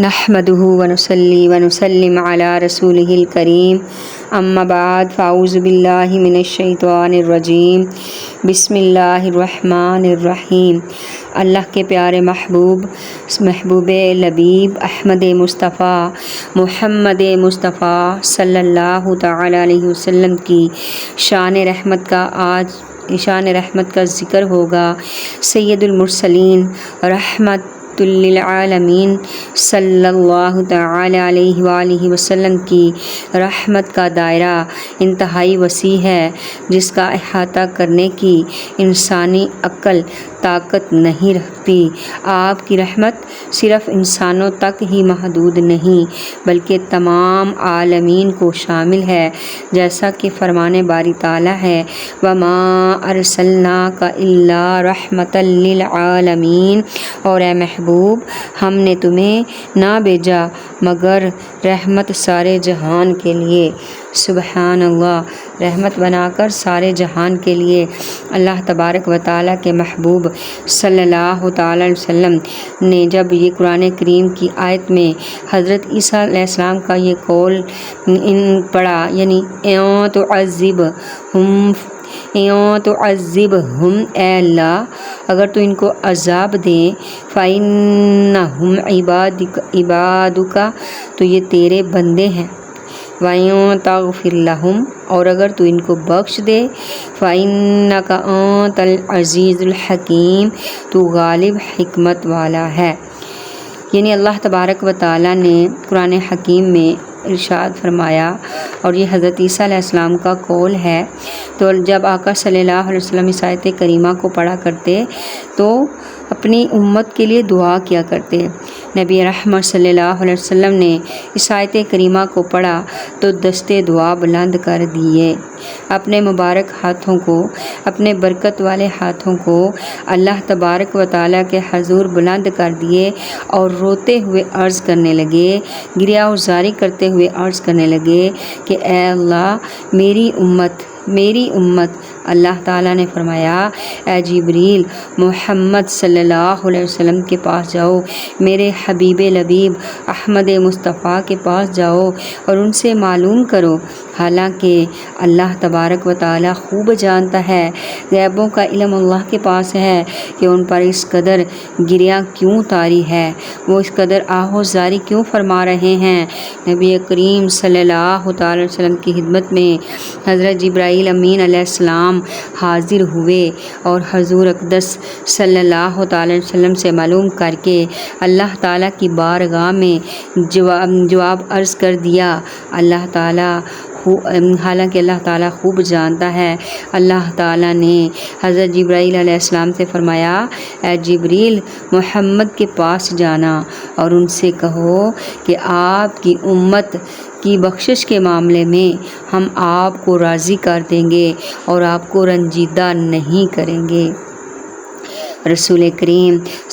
نحمده ونصلي ونسلم على رسوله الكريم اما بعد فاعوذ باللہ من الشیطان الرجیم بسم اللہ الرحمن الرحیم۔ اللہ کے پیارے محبوب لبیب احمد مصطفیٰ محمد مصطفیٰ صلی اللہ تعالی علیہ وسلم کی شان رحمت کا ذکر ہوگا۔ سید المرسلین رحمت للعالمین صلی اللہ تعالی علیہ وآلہ وسلم کی رحمت کا دائرہ انتہائی وسیع ہے، جس کا احاطہ کرنے کی انسانی عقل طاقت نہیں رکھتی۔ آپ کی رحمت صرف انسانوں تک ہی محدود نہیں بلکہ تمام عالمین کو شامل ہے، جیسا کہ فرمان باری تعالیٰ ہے وَمَا أَرْسَلْنَاكَ إِلَّا رَحْمَةً لِلْعَالَمِينَ، اور اے محبوب ہم نے تمہیں نہ بھیجا مگر رحمت سارے جہان کے لیے۔ سبحان اللہ، رحمت بنا کر سارے جہان کے لیے۔ اللہ تبارک و تعالیٰ کے محبوب صلی اللہ تعالی علیہ وسلم نے جب یہ قرآن کریم کی آیت میں حضرت عیسیٰ علیہ السلام کا یہ قول پڑھا، یعنی تعذبہم، اے اللہ اگر تو ان کو عذاب دیں، فَإِنَّهُمْ عِبَادُكَ، تو یہ تیرے بندے ہیں، وَإِن تَغْفِرْ لَهُمْ، اور اگر تو ان کو بخش دے، فَإِنَّكَ أَنْتَ الْعَزِيزُ الْحَكِيمُ، تو غالب حکمت والا ہے۔ یعنی اللہ تبارک و تعالیٰ نے قرآن حکیم میں ارشاد فرمایا، اور یہ حضرت عیسیٰ علیہ السلام کا قول ہے۔ تو جب آقا صلی اللہ علیہ وسلم اس آیت کریمہ کو پڑھا کرتے تو اپنی امت کے لیے دعا کیا کرتے۔ نبی رحمت صلی اللہ علیہ وسلم نے اس آیت کریمہ کو پڑھا تو دستے دعا بلند کر دیے، اپنے مبارک ہاتھوں کو، اپنے برکت والے ہاتھوں کو اللہ تبارک و تعالیٰ کے حضور بلند کر دیے، اور روتے ہوئے عرض کرنے لگے، گریہ وزاری کرتے ہوئے عرض کرنے لگے کہ اے اللہ میری امت۔ اللہ تعالیٰ نے فرمایا اے جبریل محمد صلی اللہ علیہ وسلم کے پاس جاؤ، میرے حبیب لبیب احمد مصطفیٰ کے پاس جاؤ اور ان سے معلوم کرو، حالانکہ اللہ تبارک و تعالیٰ خوب جانتا ہے، غیبوں کا علم اللہ کے پاس ہے کہ ان پر اس قدر گریہ کیوں طاری ہے، وہ اس قدر آہ و زاری کیوں فرما رہے ہیں۔ نبی کریم صلی اللہ تعالی علیہ وسلم کی خدمت میں حضرت جبرائیل امین علیہ السلام حاضر ہوئے اور حضور اقدس صلی اللہ تعالی علیہ وسلم سے معلوم کر کے اللہ تعالیٰ کی بارگاہ میں جواب عرض کر دیا۔ حالانکہ اللہ تعالیٰ خوب جانتا ہے، اللہ تعالیٰ نے حضرت جبرائیل علیہ السلام سے فرمایا اے جبریل محمد کے پاس جانا اور ان سے کہو کہ آپ کی امت کی بخشش کے معاملے میں ہم آپ کو راضی کر دیں گے اور آپ کو رنجیدہ نہیں کریں گے۔ رسول کریم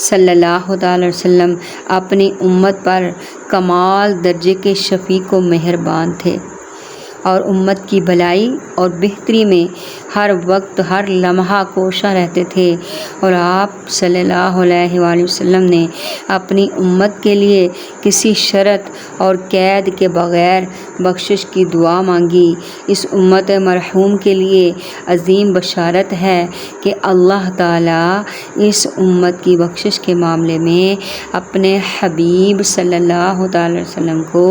صلی اللہ تعالی وسلم اپنی امت پر کمال درجے کے شفیق و مہربان تھے، اور امت کی بھلائی اور بہتری میں ہر وقت ہر لمحہ کوشاں رہتے تھے، اور آپ صلی اللہ علیہ وآلہ وسلم نے اپنی امت کے لیے کسی شرط اور قید کے بغیر بخشش کی دعا مانگی۔ اس امت مرحوم کے لیے عظیم بشارت ہے کہ اللہ تعالیٰ اس امت کی بخشش کے معاملے میں اپنے حبیب صلی اللہ تعالی وسلم کو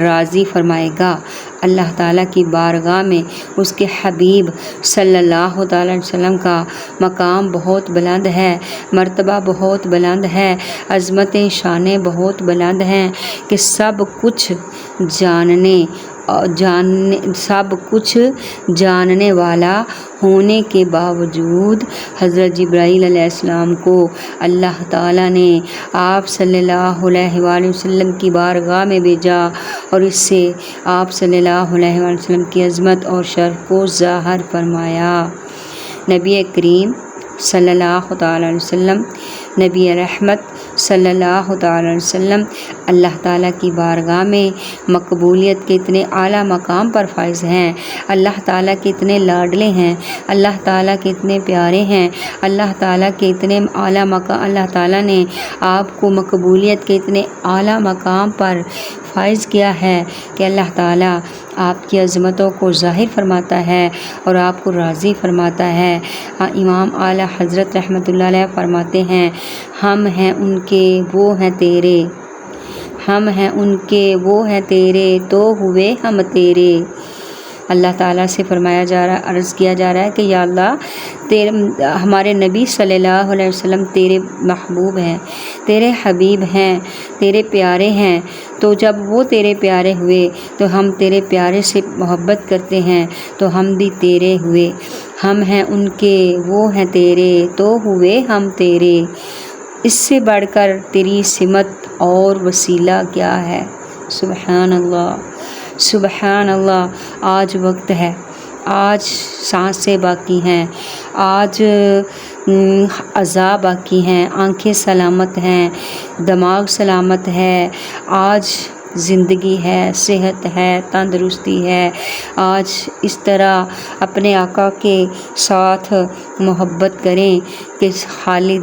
راضی فرمائے گا۔ اللہ تعالیٰ کی بارگاہ میں اس کے حبیب صلی اللہ تعالی علیہ وسلم کا مقام بہت بلند ہے، مرتبہ بہت بلند ہے، عظمتیں شانیں بہت بلند ہیں کہ سب کچھ جاننے والا ہونے کے باوجود حضرت جبرائیل علیہ السلام کو اللہ تعالیٰ نے آپ صلی اللہ علیہ وآلہ وسلم کی بارگاہ میں بھیجا، اور اس سے آپ صلی اللہ علیہ وآلہ وسلم کی عظمت اور شرف کو ظاہر فرمایا۔ نبی کریم صلی اللہ تعالیٰ علیہ وسلم، نبی رحمت صلی اللہ تعالیٰ علیہ وسلم اللہ تعالیٰ کی بارگاہ میں مقبولیت کے اتنے اعلیٰ مقام پر فائز ہیں، اللہ تعالیٰ کے اتنے لاڈلے ہیں، اللہ تعالیٰ کے اتنے پیارے ہیں، اللہ تعالیٰ کے اتنے اعلیٰ مقام، اللہ تعالیٰ نے آپ کو مقبولیت کے اتنے اعلیٰ مقام پر فائز کیا ہے کہ اللہ تعالیٰ آپ کی عظمتوں کو ظاہر فرماتا ہے اور آپ کو راضی فرماتا ہے۔ امام اعلیٰ حضرت رحمۃ اللہ علیہ فرماتے ہیں، ہم ہیں ان کے وہ ہیں تیرے، ہم ہیں ان کے وہ ہیں تیرے، تو ہوئے ہم تیرے۔ اللہ تعالیٰ سے فرمایا جا رہا، عرض کیا جا رہا ہے کہ یا اللہ ہمارے نبی صلی اللہ علیہ وسلم تیرے محبوب ہیں، تیرے حبیب ہیں، تیرے پیارے ہیں، تو جب وہ تیرے پیارے ہوئے تو ہم تیرے پیارے سے محبت کرتے ہیں، تو ہم بھی تیرے ہوئے، ہم ہیں ان کے وہ ہیں تیرے، تو ہوئے ہم تیرے۔ اس سے بڑھ کر تیری سمت اور وسیلہ کیا ہے؟ سبحان اللہ، سبحان اللہ۔ آج وقت ہے، آج سانسیں باقی ہیں، آج اعضاء باقی ہیں، آنکھیں سلامت ہیں، دماغ سلامت ہے، آج زندگی ہے، صحت ہے، تندرستی ہے۔ آج اس طرح اپنے آقا کے ساتھ محبت کریں کہ خالی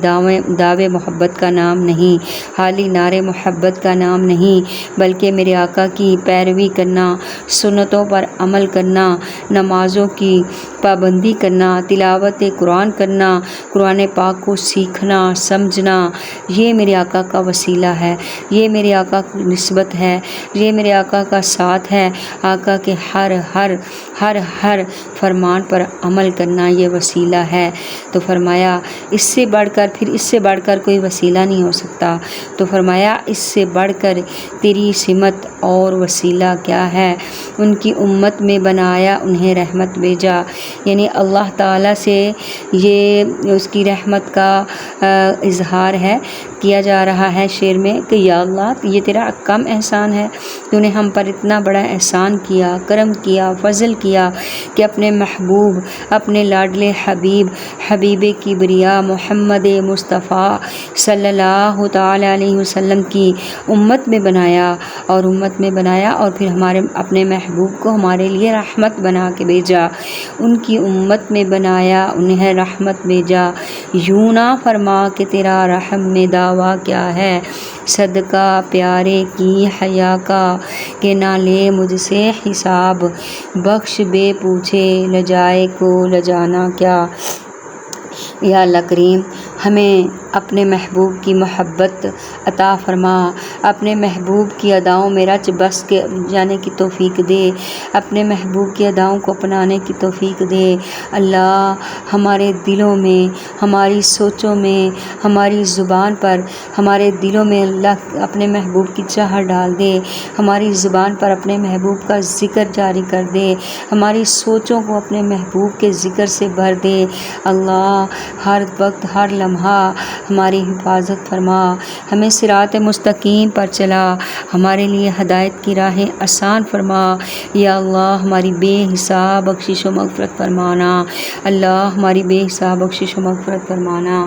دعوے محبت کا نام نہیں، خالی نعرے محبت کا نام نہیں، بلکہ میرے آقا کی پیروی کرنا، سنتوں پر عمل کرنا، نمازوں کی پابندی کرنا، تلاوت قرآن کرنا، قرآن پاک کو سیکھنا، سمجھنا، یہ میرے آقا کا وسیلہ ہے، یہ میرے آقا کی نسبت ہے، یہ میرے آقا کا ساتھ ہے۔ آقا کے ہر ہر ہر ہر فرمان پر عمل کرنا یہ وسیلہ ہے۔ تو فرمایا اس سے بڑھ کر، پھر اس سے بڑھ کر کوئی وسیلہ نہیں ہو سکتا، تو فرمایا اس سے بڑھ کر تیری سمت اور وسیلہ کیا ہے؟ ان کی امت میں بنایا، انہیں رحمت بھیجا، یعنی اللہ تعالیٰ سے یہ اس کی رحمت کا اظہار ہے، کیا جا رہا ہے شعر میں کہ یا اللہ یہ تیرا کم احسان ہے، تو نے ہم پر اتنا بڑا احسان کیا، کرم کیا، فضل کیا کہ اپنے محبوب، اپنے لاڈلے حبیب، حبیب کبریا محمد مصطفیٰ صلی اللہ تعالیٰ علیہ وسلم کی امت میں بنایا، اور امت میں بنایا اور پھر ہمارے اپنے محبوب کو ہمارے لیے رحمت بنا کے بھیجا، ان کی امت میں بنایا، انہیں رحمت بھیجا۔ یوں نہ فرما کہ تیرا رحم میں دعویٰ کیا ہے، صدقہ پیارے کی حیا کا کہ نہ لے مجھ سے حساب، بخش بے پوچھے لجائے کو لجانا کیا۔ یا اللہ کریم ہمیں اپنے محبوب کی محبت عطا فرما، اپنے محبوب کی اداؤں میں رچ بس کے جانے کی توفیق دے، اپنے محبوب کی اداؤں کو اپنانے کی توفیق دے۔ اللہ ہمارے دلوں میں، ہماری سوچوں میں، ہماری زبان پر، ہمارے دلوں میں اللہ اپنے محبوب کی چاہت ڈال دے، ہماری زبان پر اپنے محبوب کا ذکر جاری کر دے، ہماری سوچوں کو اپنے محبوب کے ذکر سے بھر دے۔ اللہ ہر وقت، ہر لمحہ ہماری حفاظت فرما، ہمیں صراط مستقیم پر چلا، ہمارے لیے ہدایت کی راہیں آسان فرما۔ یا اللہ ہماری بے حساب بخشش و مغفرت فرمانا، اللہ ہماری بے حساب بخشش و مغفرت فرمانا۔